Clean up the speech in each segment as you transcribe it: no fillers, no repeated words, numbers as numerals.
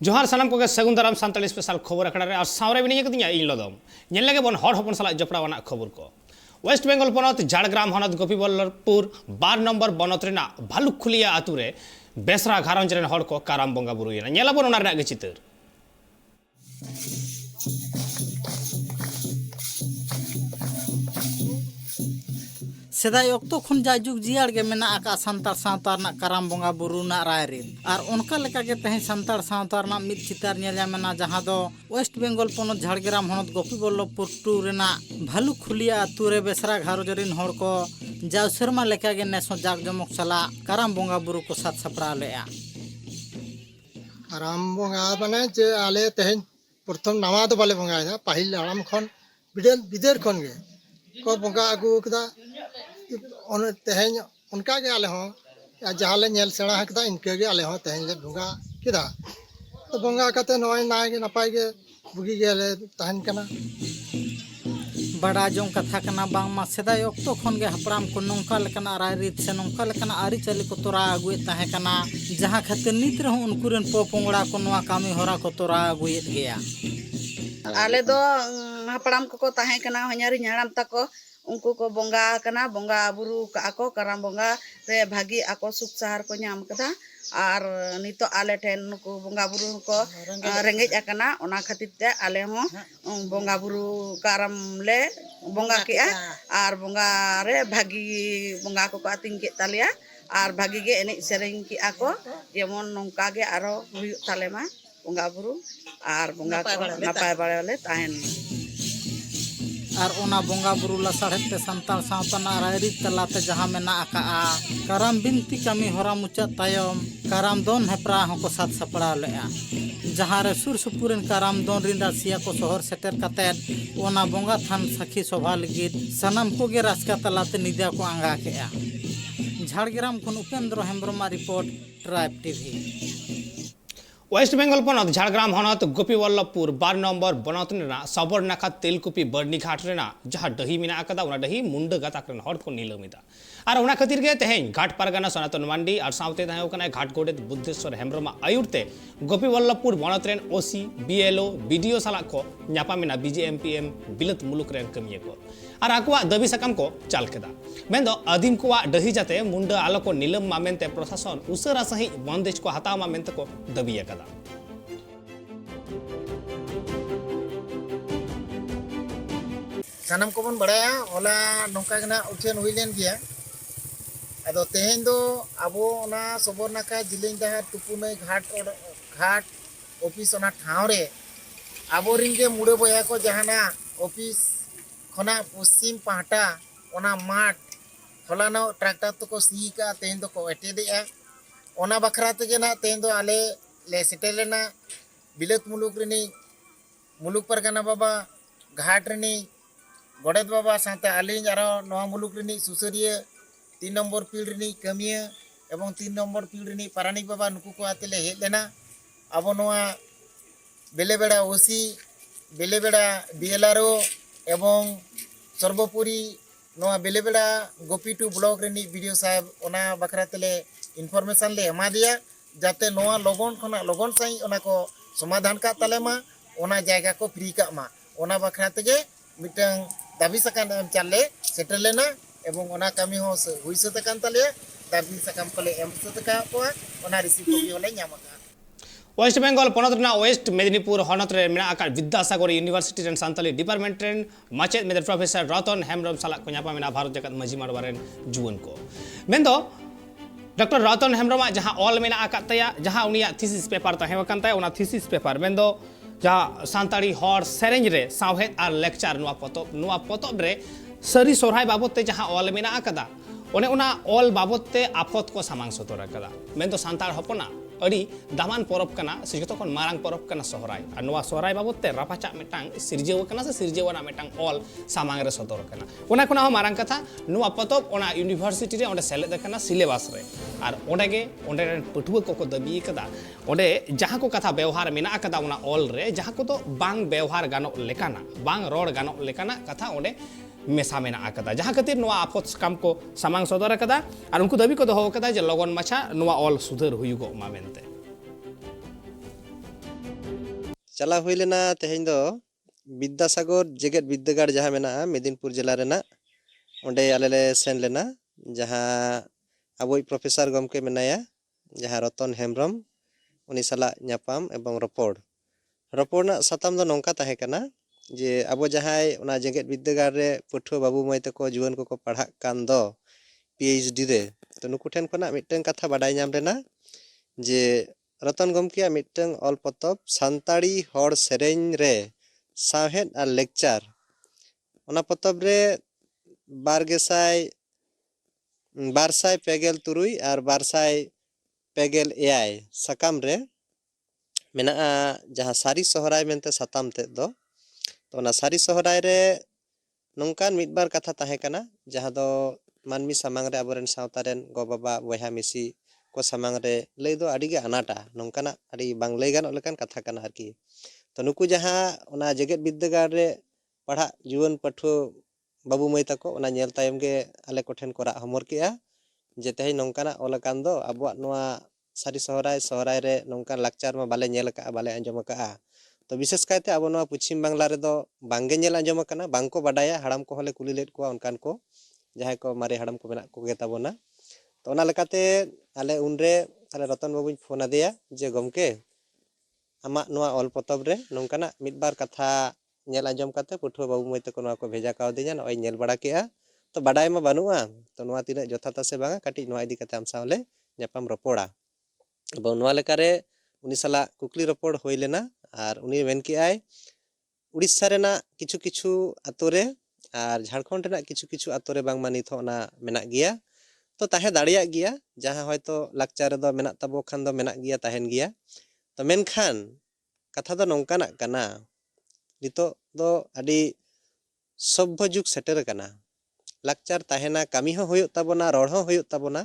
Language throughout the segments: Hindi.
जोहार सानाम को सगुन दाराम सानताली स्पेशल खबर अखड़ा और सावरे भी नहीं इन लदम लगे बन हर हपन साला जपड़ा खबर को वेस्ट बेंगल पनत झाड़ग्राम हनत गोपीबल्लभपुर 12 नंबर बनत भालुखुलिया आतुरे बेसरा घारंज हर को काराम बंगा बुरुना बन चितर सेदाय अक्तो खन जाजुग जियाड़ के मेना आका संतार सावतार ना काराम बंगा बुरु ना रायरिन और उनका लेका के तहे संतार सावतार ना मिद चितार नेला मेना जहां दो वेस्ट बेंगल पनत झाड़ग्राम हनत गोपीबल्लभपुर टू रेना भालुखुलिया आतुरे बेसरा घारोजरिन हर को जाव सेरमा लेका के नेसो जाग जमक सला काराम बंगा बुरु को साथ सपड़ा लेया काराम बंगा माने जे आले तहे प्रथम नामा तो बाले बंगा है पहिल आराम खन बिदेल बिदेर खन गे को बंगा आगु कदा तेहन उनका के आले हो जहाँ ले नेल सेड़ा हकदा इनके के आले हो तेहन ले बंगा किदा तो बंगा कते नय नाय के नपाय के बुगी के ले तहन कना बड़ा जों कथा कना बांग मा सेदाय अक्तो खन गे हपराम को नोंका लेकना रायरित से नोंका लेकना आरी चली को तोरा आगुए ताहे कना जहाँ खातिर नित रहो उनकुरन पोपोंगड़ा को नवा कामी होरा को तोरा आगुए गया आले दो हपराम को ताहे कना ह냐री न्याराम तको उनको को बंगा कना बंगा बुरु को काराम बंगा रे भागी आको सुख सहार को नाम कदा और नितो आले ठेन को बंगा बुरु को रेंगेज आकना ओना खातिर ते आले हो बंगा बुरु काराम ले बंगा के और बंगा रे भागी बंगा को आतिंग के तालिया और भागी के एने सेरेंग की आको जेमन नोंका गे आरो हुयु तालेमा बंगा बुरु और बंगा को नापाय बाड़े ताहेन और ओना बंगा बुरु लसाड़ते संताल सावतना रायरी तलाते जहाँ मेना आका काराम बिनती कमी होरा मुचाद तायम काराम दोन हेपरा होको साथ सपड़ा लेआ जहाँ रे सुर सुपुरन काराम दोन रिंदा सिया को शहर सेटर कतेद ओना बंगा थान सखी सभा लगित सनम को गे रास्का तलाते निदा को आंगा केआ झाड़ग्राम खन उपेंद्र हेम्ब्रमा report tribe TV West Bengal पनत झाड़ग्राम हनत गोपीबल्लभपुर 12 नंबर बनत सबड़ नाखा तेलकुपी बर्नी घाट जहाँ डही मेना डही मुंड गाता हर को नीलमिदा और उना खातिर के तेहें घाट पारगाना सनातन मांडी और सावते घाट गोडेत बुद्धेश्वर हेम्ब्रमा आयुरते गोपीबल्लभपुर बनत ओसी बीएलओ बीडीओ साला को नापामेना बीजेएमपीएम बिलत मुलुक कमिए को और आकुआ दाबी साकाम को चाल केदा मेंदो आदिम को डही जाते मुंड आलो को नीलम मा मेनते प्रशासन उसरा सही बंदेज को हताव मा मेनते को दाबी एकदा सानम को बन बड़ाया ओला नौका गना उठेन हुइलेन गया अदो तेहेन दो अबो ओना सबोर नाका जिलें दहार तुपुनई घाट ऑफिस ओना ठाव रे अबो रिंगे मुड़े बया को जहाना ऑफिस खना पश्चिम पाहटा ओना माठ फलाना ट्रैक्टर तो को सी का तेहेन दो को एटेदेआ ओना बखरा तेगे ना तेहेन दो आले ले सेटेलेना बिलत मुलुक रिनी मुलुक परगना बाबा घाट रिनी गोडेत बाबा साथे आलिंग आरो नवा मुलुक रिनी सुसरिया 3 नंबर पीढ़ रिनी कमिया एवं 3 नंबर पीढ़ रिनी पारानिक बाबा नुकु को आतेले हेज लेना अब नवा बेलेबेड़ा ओसी बेलेबेड़ा बीएलआरओ एवं सर्वोपरि नवा बेलेबेड़ा गोपी टू ब्लॉक रिनी वीडियो साहब ओना बखरा तेले इनफॉरमेशन ले एमा दिया जाते नवा लगन खना लगन सही ओना को समाधान का तलेमा ओना जायगा को फ्री का मा ओना बखरा तेगे मिटंग दाबी सकाम एम चाले सेटल लेना एवं ओना कमी हो हुई सतकान तले दाबी सकाम कोले एम सतका को ओना रिसीव कॉपी होले न्यामका वेस्ट बेंगल पनत वेस्ट मेदिनीपुर हनत विद्यासागर यूनिवर्सिटी रेन सानताली डिपार्टमेंट रेन माचेद मेदर प्रोफेसर रतन हेम्ब्रम साला को नापा मेना भारत जगत मजी मारवारेन जुवन को मेंदो डॉक्टर रतन हेम्ब्रम जहाँ ऑल मेना तया जहाँ उनिया थीसिस पेपर तहेवकन तया ओना थीसिस पेपर मेंदो जहाँ सानताड़ी हर सेरेंज रे सावहेद और लेक्चर नुआ पोतब रे सरी सोहराय बाबते जहाँ ऑल मेना आकदा ओने ओना ऑल बाबते आफत को सामांग सतोर आकदा मेंदो सानताड़ हपना अड़ी दामान परब कना से जतो खन मारांग परब कना सोहराय और नुआ सोहराय बाबते रापाचा मेटांग सिरजेव कना से सिरजेवना मेटांग ऑल सामांग रे सतोर कना ओना कोना हो मारांग कथा नुआ पोतब ओना यूनिवर्सिटी रे ओंडे सेलेद कना सिलेबस रे और ओंडे पठुआ को दाबी कदा ओंडे जहाँ को कथा व्यवहार मेना कदा ओना ऑल रे जहाँ को तो बांग व्यवहार गानो लेकाना बांग रोड गानो लेकाना कथा ओंडे मेसा मेना आकदा जहाँ खातिर नवा आफत काम को सामांग सदर आकदा और उनको दाबी को दोहो कदा जे लगन माछा नवा ऑल सुधर हुयुगो मा मेनते चला हुई लेना तेहेñ दो विद्यासागर जेगेट विद्यागार जहाँ मेना मेदिनीपुर जिला रेना ओंडे आले ले सेन लेना जहाँ अबोई प्रोफेसर गमके मेनाया जहाँ रतन हेम्ब्रम उनी साला ᱧᱟᱯᱟᱢ एवं रपड़ साताम दो नौका ताहे कना जे अब जहाँ ओना जेगेट विद्यागार रे पठुआ बाबू माई तको जुआन को पढ़ा कान दो PhD रे तो नुकु ठेन खना मिटन कथा बाडाय नाम लेना जे रतन गमके मिटन ऑल पतब सान्ताड़ी हर सेरेñ रे साहेद और लेक्चर ओना पतब रे 2,200 पेगेल तुरुई और 200 पेगेल एआई सकाम रे मेना जहाँ सारी सोहराय मेनते साताम ते दो तो ओना सारी सोहराय रे नोंकान मिदबार कथा ताहे कना जहाँ दो मानमी सामांग रे आबोरेन सावता रेन गो बाबा बयहा मिसी को सामांग रे लई दो आडी गे अनाटा नोंकाना आडी बांग लई गानो लेकान कथा कना आरकी तो नुकु जहाँ ओना जेगेट विद्यागार रे पढ़ा जुआन पठुआ बाबू माई तको ओना नेल तायम गे आले कोठेन कोरा होमवर्क केआ जे तेहेñ नोंकाना ओलकान दो आबुआ नोआ सारी सोहराय रे नोंकान लाकचार मा बाले नेल का बाले अंजम का तो विशेष कायते अब नोआ पश्चिम बांगला रे दो बांगे नेल अंजम कना बांको बाडाया हाड़ाम को हले कुली लेट को उनकान को जहां को मारे हाड़ाम को मेना को गे ताबोना तो ओना लेकाते आले उनरे ताले रतन बाबूñ फोन आदेया जे गमके आमा नोआ ऑल पतब रे नोंकाना मिदबार कथा नेल अंजम काते पठुआ बाबू माई तको नोआ को भेजा कावदेया नोय नेल बड़ा केआ तो बाडाय मा बानुआ तो नोआ तिना जथाता से बांगा काटी नोआ इदी काते आम सावले ᱧᱟᱯᱟᱢ रपोड़ा एवं नोआ लेकारे उनी साला कुकली रपोड़ होई लेना और उनी मेन केआय उड़ीसा रेना किछु किछु आतोरे और झारखंड रेना किछु किछु आतोरे बांग मा निथ ओना मेना गिया तो ताहे दाड़िया गिया जहाँ हयतो लाकचार दो मेना ताबो खान दो मेना गिया ताहेन गिया तो मेनखान कथा दो नोंकाना कना नितो दो आडी सभ्य जुग सेटर कना लाकचार ताहेना कामी हो होयो ताबोना रड़ हो होयो ताबोना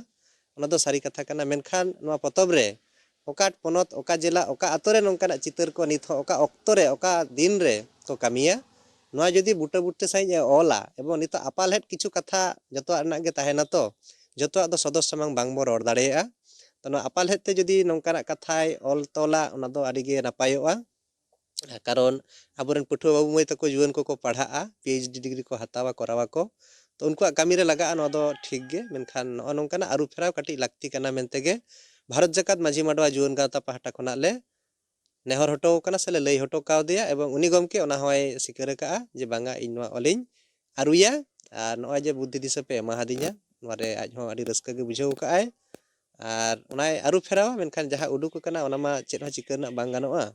ओना दो सारी कथा कना मेनखान नोआ पतब रे ओका पनत ओका जिला ओका आतोरे नोंकाना चितर को निथ ओका ऑक्तो रे ओका दिन रे को कामिया नोआ जदी बुटा बुटे साइ ओला एवं नितो आपाल हेट किछु कथा जतो आना गे ताहेना तो जतो दो सदस्य समांग बांग बो रड़ दाड़ेया तो नोआ आपाल हेट ते जदी नोंकाना कथाय ऑल तोला ओना दो आडी गे नापायोआ कारण आबोरेन पठुआ बाबू माई तको जुआन को पढ़ा PhD डिग्री को हतावा करावा को तो उनको कामी रे लगा नोआ दो ठीक गे मेनखान नोआ नोंकाना आरु फेराव काटी लाक्ति कना मेनते गे भारत जाकात माझी माडवा जुआन गावता पाहटा खना ले नेहर हटो कना से लई हटो कावदेया एवं उनी गमके ओना होय सिकर का जे बांगा इन नोआ ओलिन आरुया और नोआ जे बुद्धि दिशा पे एमाहादिया नोआ रे आज हो आडी रस्का गे बुझाव काय और ओनाय आरु फेराव मेनखान जहाँ उडुक कना ओना मा चेत हो चिकरना बांग गानोआ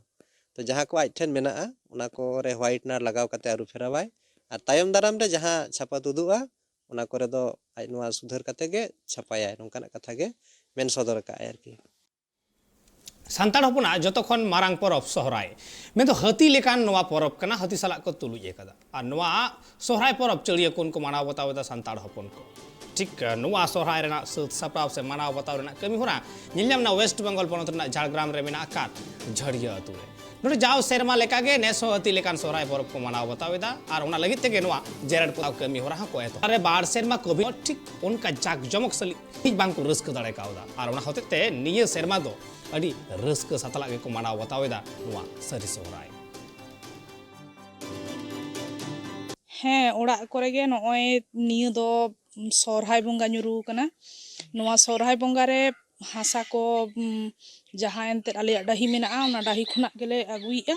तो जहाँ को आज ठेन मेना ओना को रे व्हाइटनर लगाव काते आरु फेरावाय और तायम दाराम रे जहाँ छापा तुदुआ ओना करे दो आज नोआ सुधार काते गे छापाया नोंकाना कथा गे मेन सदर का आरकी सान्ताड़ हपना जतखन मारांग परब सोहराय मैं तो हाथी लेकान नोआ परब कना हाथी साला को तुलुज एकदा और नोआ सोहराय परब चलिए कोन को मानाव बतावेदा सान्ताड़ हपन को ठीक नोआ सोहराय रेना सात सप्राव से मानाव बताव रेना कमी होना निलम ना वेस्ट बंगाल पनत रेना झारग्राम रे मेना का झड़िया अतु रे नोडे जाव सेरमा लेकागे नेसो हाथी लेकान सोहराय परब को मानाव बतावेदा और ओना लगित तेगे नोआ जेरेड पलाव कमी हो रहा को एतो अरे बार सेरमा कभी ठीक उनका जाक जमक सली ठीक बांग को रस्क दाड़े कावदा और ओना होते ते निये सेरमा दो अड़ी रस्क सातला के को मानाव बतावेदा नोआ सरी सोहराय ᱦᱮᱸ ᱚᱲᱟᱜ ᱠᱚᱨᱮ ᱜᱮ ᱱᱚᱜᱼᱚᱭ ᱱᱤᱭᱟᱹ ᱫᱚ ᱥᱚᱨᱦᱟᱭ ᱵᱚᱸᱜᱟ ᱧᱩᱨᱩ ᱠᱟᱱᱟ ᱱᱚᱣᱟ ᱥᱚᱨᱦᱟᱭ ᱵᱚᱸᱜᱟ ᱨᱮ ᱦᱟᱥᱟ ᱠᱚ ᱡᱟᱦᱟᱸ ᱮᱱᱛᱮᱫ ᱟᱞᱮᱭᱟᱜ ᱰᱟᱹᱦᱤ ᱢᱮᱱᱟᱜᱼᱟ ᱚᱱᱟ ᱰᱟᱹᱦᱤ ᱠᱷᱚᱱᱟᱜ ᱜᱮᱞᱮ ᱟᱹᱜᱩᱭᱮᱜᱼᱟ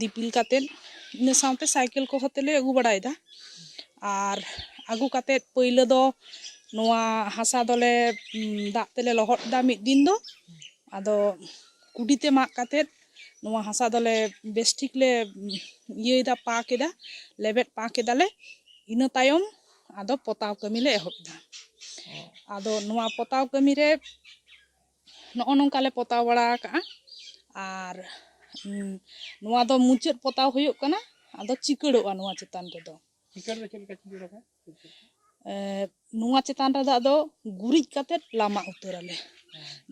ᱫᱤᱯᱤᱞ ᱠᱟᱛᱮᱫ ᱤᱱᱟᱹ ᱥᱟᱶᱛᱮ ᱥᱟᱭᱠᱮᱞ ᱠᱚᱦᱚᱸ ᱛᱮᱞᱮ ᱟᱹᱜᱩ ᱵᱟᱲᱟᱭᱮᱫᱟ ᱟᱨ ᱟᱹᱜᱩ ᱠᱟᱛᱮᱫ ᱯᱳᱭᱞᱳ ᱫᱚ ᱱᱚᱣᱟ ᱦᱟᱥᱟ ᱫᱚᱞᱮ ᱫᱟᱜ ᱛᱮᱞᱮ ᱞᱚᱦᱚᱫ ᱮᱫᱟ ᱢᱤᱫ ᱫᱤᱱ ᱫᱚ ᱟᱫᱚ ᱠᱩᱰᱤᱛᱮ ᱢᱟᱜ ᱠᱟᱛᱮᱫ नोआ हासा दले बेस्टिक ले इयेदा पा केदा लेबेट पा केदाले इना तायम आदो पोताव कमी ले एहबदा आदो नोआ पोताव कमी रे नोआ नोंका ले पोताव बड़ा का आर नोआ दो मुचाद पोताव हुयुग कना आदो चिकड़ोआ नोआ चेतान रे दो चिकड़ दो चेलका चिकड़ोआ नोआ चेतान रे दो गुरिज कातेत लामा उतराले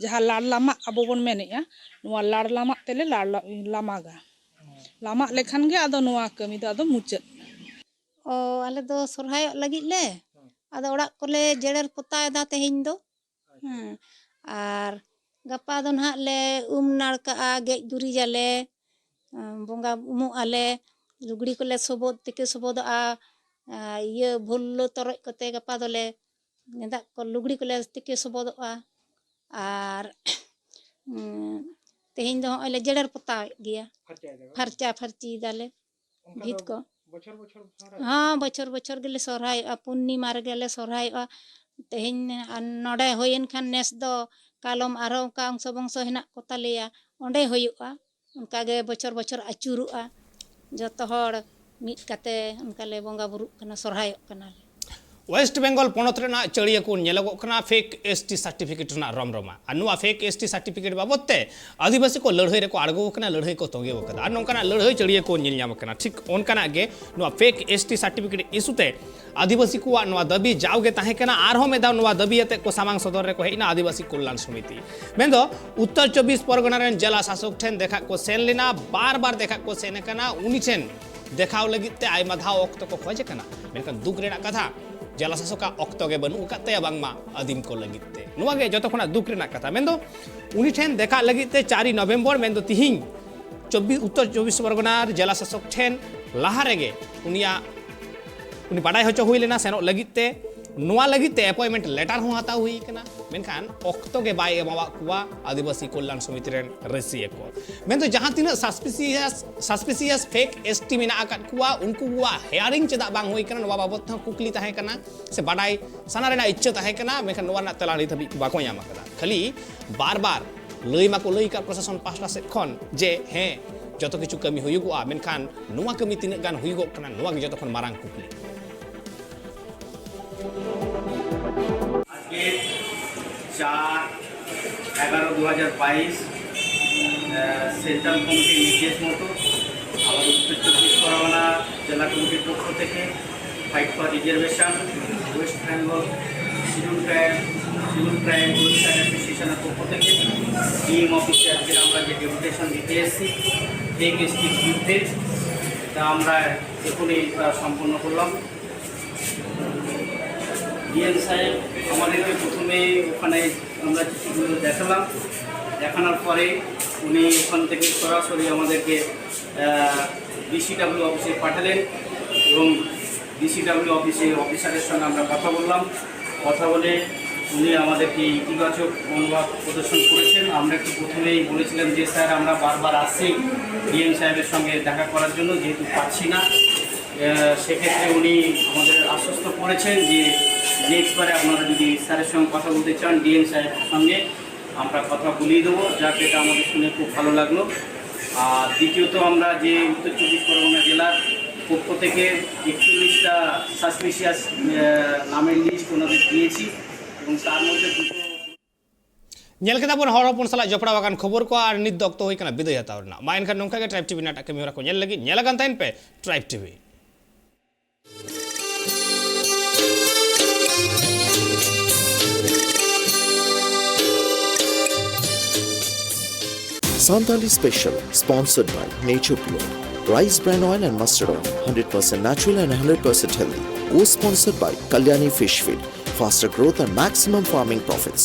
जहाँ लाड़ लामा अब बन मेनेया नोआ लाड़ लामा तेले लाड़ लामागा लामा लेखान गे आदो नोआ कमी दो आदो मुचाद ओ आले दो सोरहाय लगित ले आदो ओड़ा कोले जेड़र पोताय दा तेहिन दो आर गप्पा दो नहा ले नाड़का गेज गुरी जाले ᱵᱚᱸᱜᱟ ᱩᱢᱩᱜ ᱟᱞᱮ ᱞᱩᱜᱽᱲᱤ ᱠᱚᱞᱮ ᱛᱤᱠᱤ ᱥᱚᱵᱚᱫᱚᱜᱼᱟ ᱤᱭᱟᱹ ᱵᱷᱩᱞᱞᱩ ᱛᱚᱨᱚᱡ ᱠᱚᱛᱮ ᱜᱟᱯᱟ ᱫᱚᱞᱮ ᱜᱮᱸᱫᱟᱜ ᱠᱚ ᱞᱩᱜᱽᱲᱤ ᱠᱚᱞᱮ ᱛᱤᱠᱤ ᱥᱚᱵᱚᱫᱚᱜᱼᱟ ᱟᱨ ᱛᱮᱦᱮᱧ ᱫᱚ ᱦᱚᱸᱜᱼᱚᱭ ᱞᱮ ᱡᱮᱨᱮᱲ ᱯᱚᱛᱟᱣᱮᱫ ᱜᱮᱭᱟ ᱯᱷᱟᱨᱪᱟ ᱯᱷᱟᱨᱪᱤ ᱫᱟᱞᱮ ᱵᱷᱤᱛ ᱠᱚ ᱦᱚᱸ ᱵᱚᱪᱷᱚᱨ ᱵᱚᱪᱷᱚᱨ ᱜᱮᱞᱮ ᱥᱚᱨᱦᱟᱭᱚᱜᱼᱟ ᱯᱩᱨᱱᱤᱢᱟ ᱨᱮᱜᱮᱞᱮ ᱥᱚᱨᱦᱟᱭᱚᱜᱼᱟ ᱛᱮᱦᱮᱧ ᱱᱚᱰᱮ ᱦᱩᱭᱮᱱ ᱠᱷᱟᱱ ᱱᱮᱥ ᱫᱚ ᱠᱟᱞᱚᱢ ᱟᱨᱦᱚᱸ ᱚᱱᱠᱟ ᱚᱝᱥᱚ ᱵᱚᱝᱥᱚ ᱦᱮᱱᱟᱜ ᱠᱚ ᱛᱟᱞᱮᱭᱟ ᱚᱸᱰᱮ ᱦᱩᱭᱩᱜᱼᱟ ᱚᱱᱠᱟᱜᱮ ᱵᱚᱪᱷᱚᱨ ᱵᱚᱪᱷᱚᱨ ᱟᱹᱪᱩᱨᱚᱜᱼᱟ ᱡᱚᱛᱚ ᱦᱚᱲ ᱢᱤᱫ ᱠᱟᱛᱮ ᱚᱱᱠᱟᱞᱮ ᱵᱚᱸᱜᱟ ᱵᱩᱨᱩᱜ ᱠᱟᱱᱟ ᱥᱚᱨᱦᱟᱭᱚᱜ ᱠᱟᱱᱟᱞᱮ ᱳয়েস্ট বেঙ্গল পনত রেনাᱜ ᱪᱟᱹᱲᱤᱭᱟᱹ ᱠᱚ ᱧᱮᱞᱚᱜᱚᱜ ᱠᱟᱱᱟ ᱯᱷᱮᱠ ᱮᱥᱴᱤ ᱥᱟর্টিফিকেट ᱨᱮᱱᱟᱜ ᱨᱚᱢᱨᱚᱢᱟ ᱟᱨ ᱱᱚᱣᱟ ᱯᱷᱮᱠ ᱮᱥᱴᱤ ᱥᱟর্টিফিকেट ᱵᱟᱵᱚᱫ ᱛᱮ ᱟᱹᱫᱤᱵᱟᱹᱥᱤ ᱠᱚ ᱞᱟᱹᱲᱦᱟᱹᱭ ᱨᱮᱠᱚ ᱟᱬᱜᱚ ᱟᱠᱟᱱᱟ ᱞᱟᱹᱲᱦᱟᱹᱭ ᱠᱚ ᱛᱚᱸᱜᱮᱣ ᱟᱠᱟᱫᱟ ᱟᱨ ᱱᱚᱝᱠᱟᱱᱟᱜ ᱞᱟᱹᱲᱦᱟᱹᱭ ᱪᱟᱹᱲᱤᱭᱟᱹ ᱠᱚ ᱧᱮᱞ ᱧᱟᱢ ᱟᱠᱟᱱᱟ ᱴᱷᱤᱠ ᱚᱱᱠᱟᱱᱟᱜ ᱜᱮ ᱱᱚᱣᱟ ᱯᱷᱮᱠ ᱮᱥᱴᱤ ᱥᱟর্টিফিকেट ᱤᱥᱩᱛᱮ ᱟᱹᱫᱤᱵᱟᱹᱥᱤ ᱠᱚᱣᱟᱜ ᱱᱚᱣᱟ ᱫᱟᱹᱵᱤ ᱡᱟᱣᱜᱮ ᱛᱟᱦᱮᱸ ᱠᱟᱱᱟ ᱟᱨᱦᱚᱸ ᱢᱤᱫ ᱫᱷᱟᱣ ᱱᱚᱣᱟ ᱫᱟᱹᱵᱤ ᱟᱛᱮ ᱠᱚ ᱥᱟᱢᱟᱝ ᱥᱚᱫᱚᱨ ᱨᱮᱠᱚ ᱦᱮᱡ ᱮᱱᱟ ᱟᱹᱫᱤᱵᱟᱹᱥᱤ ᱠᱚᱞযাণ সমিতি ᱢᱮᱱᱫᱚ ᱩᱛᱛᱚᱨ 24 ᱯᱚᱨᱜᱚᱱᱟ ᱨᱮᱱ ᱡᱮᱞᱟ ᱥᱟᱥᱚᱠ ᱴᱷᱮᱱ ᱫᱮᱠᱷᱟ ᱠᱚ ᱥᱮᱱ ᱞᱮᱱᱟ ᱵᱟᱨ ᱫᱮᱠᱷᱟ ᱠᱚ ᱥᱮᱱ ᱟᱠᱟᱱᱟ ᱩᱱᱤ ᱴᱷᱮᱱ देखाव लगित ते आयमा धाव ऑक्तो को खोज कना मेनखान दुख रेना कथा जला शासका ऑक्तो के बनू कते बांगमा आदिम को लगित ते नुवा गे जतो खना दुख रेना कथा मेंदो उनी ठेन देखा लगित ते 4 नवेम्बर मेंदो तिहिं 24 उत्तर 24 परगना जला शासक ठेन लाहा रेगे उनी बाडाय होचो हुई लेना सेनो लगित ते नुवा लगित ते अपॉइंटमेंट लेटर हो हाता हुई कना मेनखान ऑक्तो के बाय एमावा कुआ आदिवासी कल्याण समिति रेन रसिए को मेंदो जहां तीना सस्पिशियस फेक एसटी मेना आकात कुआ उनको कुआ हेयरिंग चेदा बांग हुई कना नुवा बाबत कुकली ताहे कना से बाडाय साना रेना इच्छा ताहे कना मेनखान नुवा ना तला नि थबि बाको यामा कदा खाली बार बार लई माको लई का प्रशासन पास्टा से खन जे हे जतो किछु कमी हुयुगुआ मेनखान नुवा कमी तिना गान हुयुगो कना नुवा गे जतो खन मारांग कुकली आज 4/11/2022 সেন্ট্রাল কমিটির নির্দেশ মতো আমাদের উত্তর 24 পরগনা জেলা কমিটির পক্ষ থেকে fight for reservation West Bengal schedule tribe welfare অ্যাসোসিয়েশনের পক্ষ থেকে ডিএম অফিসে আজকে আমরা যে ডেপুটেশন দিতে এসেছি ফেক এসটির বিরুদ্ধে তা আমরা এখনই সম্পন্ন করলাম। ডিএম সাহেব আমাদেরকে প্রথমে ওখানে আমরা চিঠিগুলো দেখানোর পরে উনি ওখান থেকে সরাসরি আমাদেরকে ডিসিডাব্লিউ অফিসে পাঠালেন এবং ডিসিডাব্লিউ অফিসারের সঙ্গে আমরা কথা বলে উনি আমাদেরকে ইতিবাচক মনোভাব প্রদর্শন করেছেন। আমরা একটু প্রথমেই বলেছিলাম যে স্যার আমরা বারবার আসছি ডিএম সাহেবের সঙ্গে দেখা করার জন্য, যেহেতু পাচ্ছি না সেক্ষেত্রে উনি আমাদের আশ্বস্ত করেছেন যে নেক্সটবারে আপনারা যদি স্যারের সঙ্গে কথা বলতে চান ডিএম সাহেবের সঙ্গে আমরা কথা বলিয়ে দেবো, যাকে এটা আমাদের শুনে খুব ভালো লাগলো। আর দ্বিতীয়ত আমরা যে উত্তর 24 পরগনা জেলার পক্ষ থেকে 41টা সাসপিশিয়াস নামের লিস্ট ওনাদের দিয়েছি এবং তার মধ্যে দুটো नेल केदा बन हर हपन सला जपड़ा वागन खबर को और नित दक्तो होई कना बिदय हतावरना मा एनखान नोंखा के ट्राइब टीवी नाटक के मेरा को नेल लगी नेलगान ताइन पे tribe TV Santali Special, sponsored by Nature Pure, Rice Bran Oil and Mustard Oil, 100% natural and 100% healthy. Co-sponsored by Kalyani Fish Feed, faster growth and maximum farming profits.